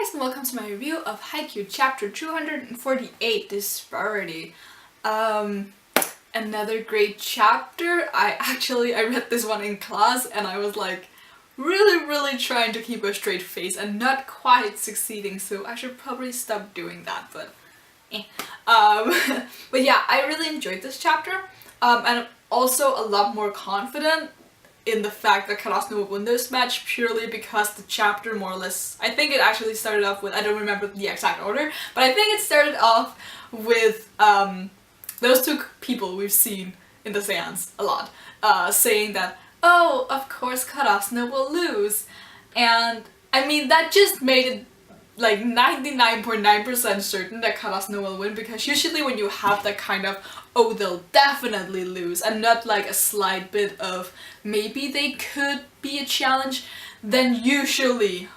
guys, and welcome to my review of Haikyuu chapter 248, Disparity. Another great chapter. I read this one in class and I was like really trying to keep a straight face and not quite succeeding, so I should probably stop doing that, but but yeah, I really enjoyed this chapter, and also a lot more confident in the fact that Karasuno would win this match purely because the chapter more or less, I think it actually started off with, I don't remember the exact order, but I think it started off with those two people we've seen in the seance a lot, saying that, oh, of course Karasuno will lose. And I mean, that just made it like 99.9% certain that Karasuno will win, because usually when you have that kind of, oh, they'll definitely lose, and not like a slight bit of maybe they could be a challenge, then usually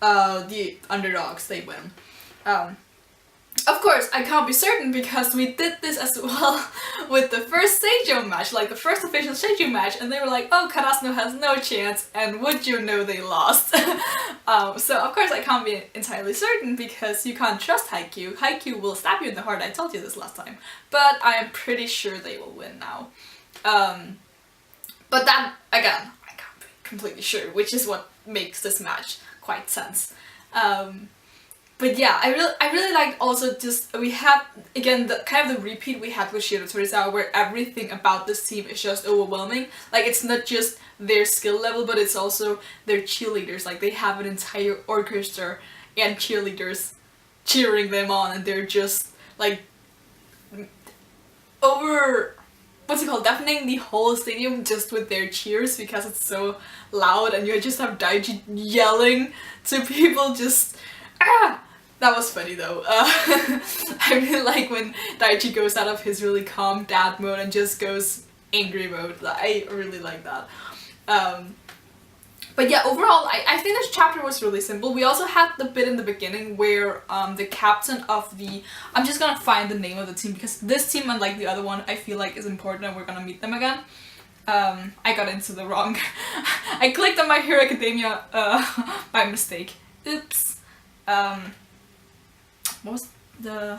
the underdogs, they win. Of course, I can't be certain because we did this as well with the first Seijo match, like the first official Seijo match, and they were like, oh, Karasuno has no chance, and would you know they lost. So of course I can't be entirely certain because you can't trust Haikyuu. Haikyuu will stab you in the heart, I told you this last time, but I am pretty sure they will win now. But that, again, I can't be completely sure, which is what makes this match quite sense. But yeah, I really liked also just, we had, again, the kind of the repeat we had with Shiro Torizawa, where everything about this team is just overwhelming. Like, it's not just their skill level, but it's also their cheerleaders. Like, they have an entire orchestra and cheerleaders cheering them on, and they're just, like, deafening the whole stadium just with their cheers because it's so loud, and you just have Daichi yelling to people just, ah! That was funny though. I really like when Daichi goes out of his really calm dad mode and just goes angry mode. I really like that. But yeah, overall, I think this chapter was really simple. We also had the bit in the beginning where the captain of the... I'm just gonna find the name of the team because this team, unlike the other one, I feel like is important and we're gonna meet them again. I got into the wrong... I clicked on My Hero Academia by mistake. Oops. What was the...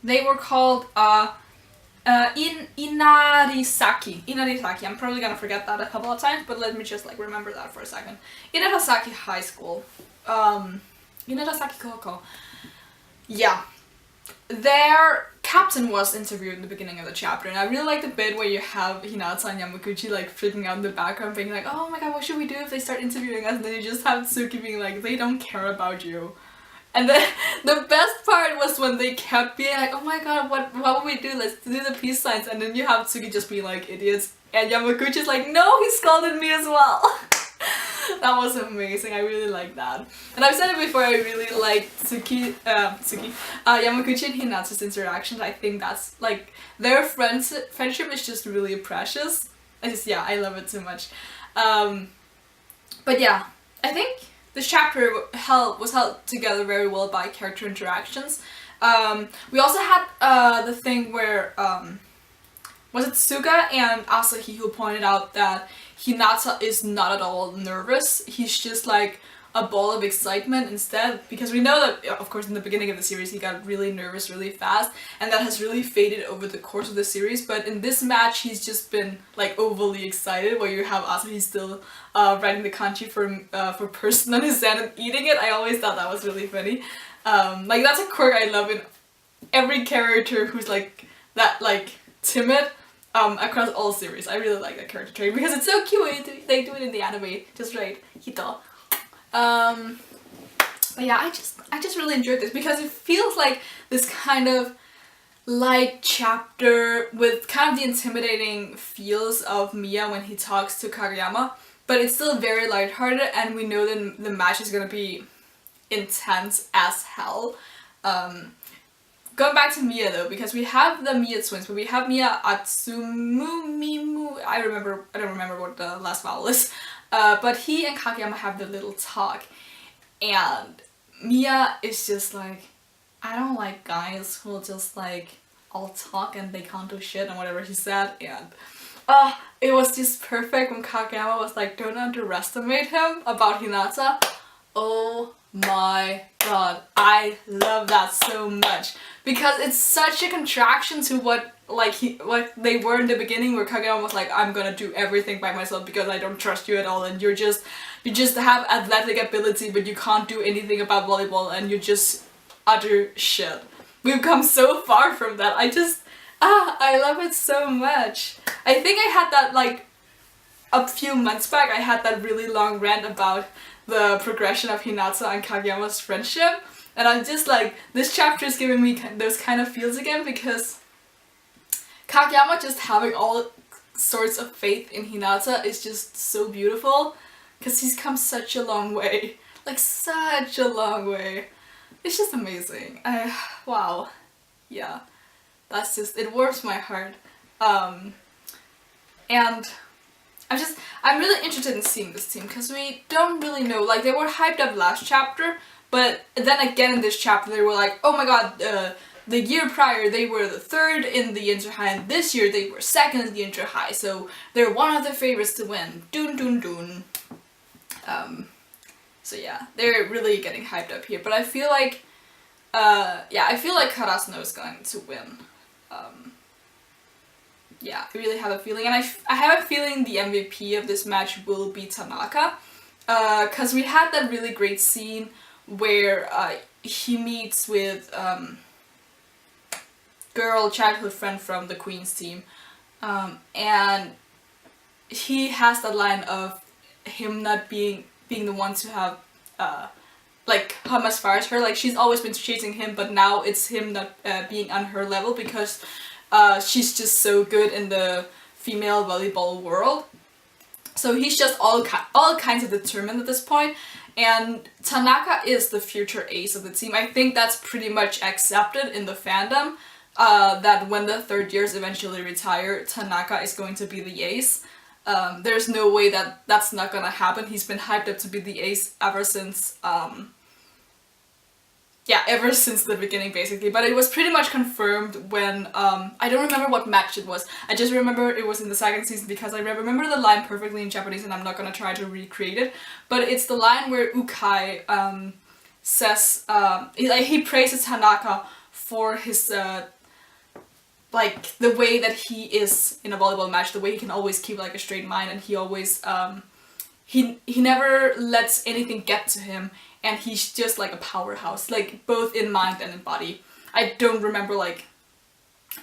They were called Inarizaki. Inarizaki. I'm probably gonna forget that a couple of times, but let me just like remember that for a second. Inarizaki High School. Inarizaki Koko. Yeah. Their captain was interviewed in the beginning of the chapter, and I really like the bit where you have Hinata and Yamaguchi like freaking out in the background, being like, oh my god, what should we do if they start interviewing us? And then you just have Tsuki being like, they don't care about you. And then the best part was when they kept being like, oh my god, what would we do? Let's do the peace signs. And then you have Tsuki just be like, idiots. And Yamaguchi's like, no, he scolded me as well. That was amazing. I really like that. And I've said it before, I really like Yamaguchi and Hinata's interactions. I think that's like, their friendship is just really precious. I love it so much. But yeah, I think this chapter was held together very well by character interactions. We also had the thing where, was it Suga and Asahi who pointed out that Hinata is not at all nervous. He's just like a ball of excitement instead, because we know that, of course, in the beginning of the series he got really nervous really fast, and that has really faded over the course of the series, but in this match he's just been like overly excited, where you have Asahi still writing the kanji for person on his hand and eating it. I always thought that was really funny. Like, that's a quirk I love in every character who's like that, like timid, across all series. I really like that character trait because it's so cute. They do it in the anime just right. Hito. But yeah, I just really enjoyed this because it feels like this kind of light chapter with kind of the intimidating feels of Miya when he talks to Kageyama, but it's still very lighthearted, and we know that the match is gonna be intense as hell. Going back to Miya though, because we have the Miya twins, but we have Miya Atsumumimu, I don't remember what the last vowel is, but he and Kageyama have the little talk, and Miya is just like, I don't like guys who just like all talk and they can't do shit and whatever he said, and it was just perfect when Kageyama was like, don't underestimate him about Hinata. Oh my god, I love that so much because it's such a contraction to what what they were in the beginning, where Kageyama was like, I'm gonna do everything by myself because I don't trust you at all, and you just have athletic ability but you can't do anything about volleyball and you're just utter shit. We've come so far from that. I love it so much. I think I had that like a few months back. I had that really long rant about the progression of Hinata and Kageyama's friendship, and I'm just like, this chapter is giving me those kind of feels again, because Kageyama just having all sorts of faith in Hinata is just so beautiful, because he's come such a long way, like such a long way. It's just amazing. Wow, yeah, that's just, it warms my heart. And I'm really interested in seeing this team, because we don't really know, like, they were hyped up last chapter, but then again in this chapter they were like, oh my god, the year prior they were the third in the Inter High, and this year they were second in the Inter High, so they're one of the favorites to win. Dun dun dun. So yeah, they're really getting hyped up here, but I feel like, yeah, I feel like Karasuno is going to win. Yeah, I really have a feeling, and I have a feeling the MVP of this match will be Tanaka, because we had that really great scene where he meets with girl childhood friend from the Queen's team, and he has that line of him not being the one to have like come as far as her, like she's always been chasing him, but now it's him not being on her level, because she's just so good in the female volleyball world. So he's just all kinds of determined at this point, and Tanaka is the future ace of the team. I think that's pretty much accepted in the fandom, that when the third years eventually retire, Tanaka is going to be the ace. There's no way that that's not gonna happen. He's been hyped up to be the ace ever since, yeah, ever since the beginning basically, but it was pretty much confirmed when, I don't remember what match it was. I just remember it was in the second season, because I remember the line perfectly in Japanese and I'm not gonna try to recreate it, but it's the line where Ukai says, he praises Tanaka for his, like, the way that he is in a volleyball match, the way he can always keep like a straight mind, and he always, he never lets anything get to him, and he's just like a powerhouse, like both in mind and in body. I don't remember, like,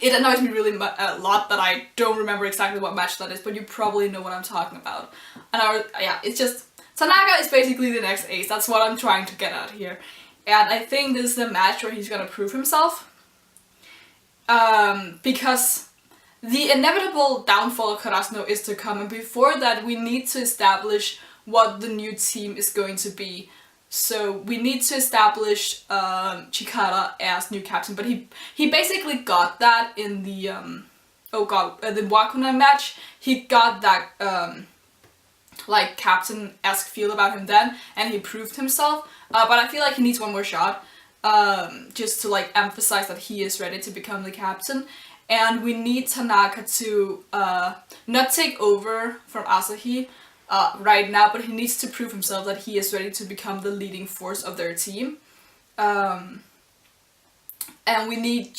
it annoys me really a lot that I don't remember exactly what match that is, but you probably know what I'm talking about. And yeah, it's just, Tanaka is basically the next ace, that's what I'm trying to get at here. And I think this is the match where he's gonna prove himself. Because the inevitable downfall of Karasuno is to come, and before that we need to establish what the new team is going to be. So we need to establish Chikara as new captain, but he basically got that in the the Wakuna match. He got that like captain-esque feel about him then, and he proved himself. But I feel like he needs one more shot, just to like emphasize that he is ready to become the captain. And we need Tanaka to not take over from Asahi right now, but he needs to prove himself that he is ready to become the leading force of their team. And we need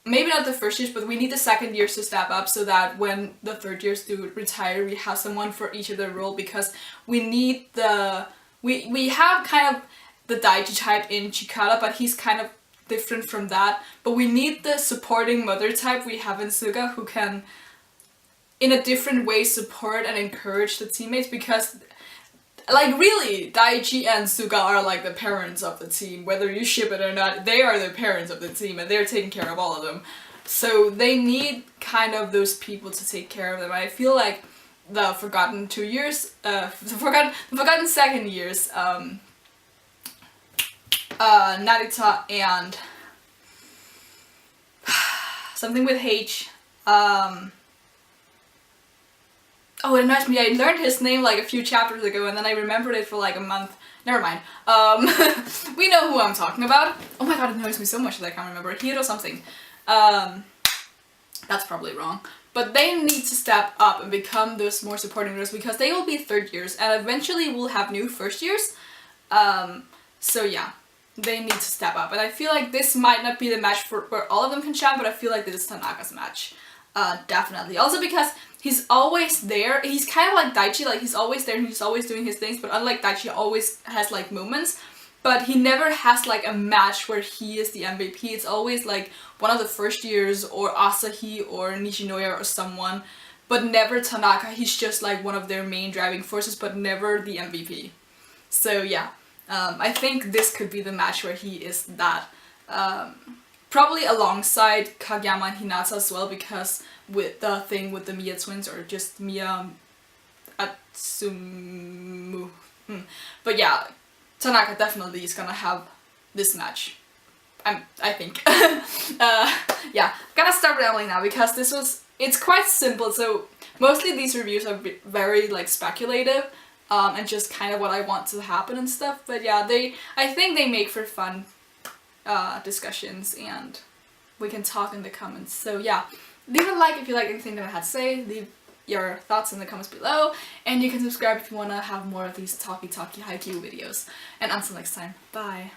maybe not the first years, but we need the second years to step up, so that when the third years do retire, we have someone for each of their role, because we need we have kind of the Daichi type in Chikara, but he's kind of different from that. But we need the supporting mother type we have in Suga, who can in a different way support and encourage the teammates, because like really Daichi and Suga are like the parents of the team, whether you ship it or not. They are the parents of the team and they're taking care of all of them, so they need kind of those people to take care of them. I feel like the forgotten 2 years, the forgotten second years, Narita and something with H, oh, it annoys me, I learned his name like a few chapters ago and then I remembered it for like a month. Never mind. We know who I'm talking about. Oh my god, it annoys me so much that I can't remember. Hiro something. That's probably wrong. But they need to step up and become those more supporting roles, because they will be third years and eventually we'll have new first years. So yeah, they need to step up. And I feel like this might not be the match for where all of them can shine, but I feel like this is Tanaka's match. Definitely. Also because he's always there. He's kind of like Daichi, like he's always there and he's always doing his things, but unlike Daichi, he always has like moments. But he never has like a match where he is the MVP. It's always like one of the first years or Asahi or Nishinoya or someone, but never Tanaka. He's just like one of their main driving forces, but never the MVP. So yeah, I think this could be the match where he is that. Probably alongside Kageyama and Hinata as well, because with the thing with the Miya twins, or just Miya Atsumu. But yeah, Tanaka definitely is gonna have this match. I think. Yeah, I'm gonna start rambling now because it's quite simple. So mostly these reviews are very like speculative, and just kind of what I want to happen and stuff. But yeah, I think they make for fun discussions, and we can talk in the comments. So yeah, leave a like if you like anything that I had to say, leave your thoughts in the comments below, and you can subscribe if you want to have more of these talky Haikyuu videos. And until next time, bye!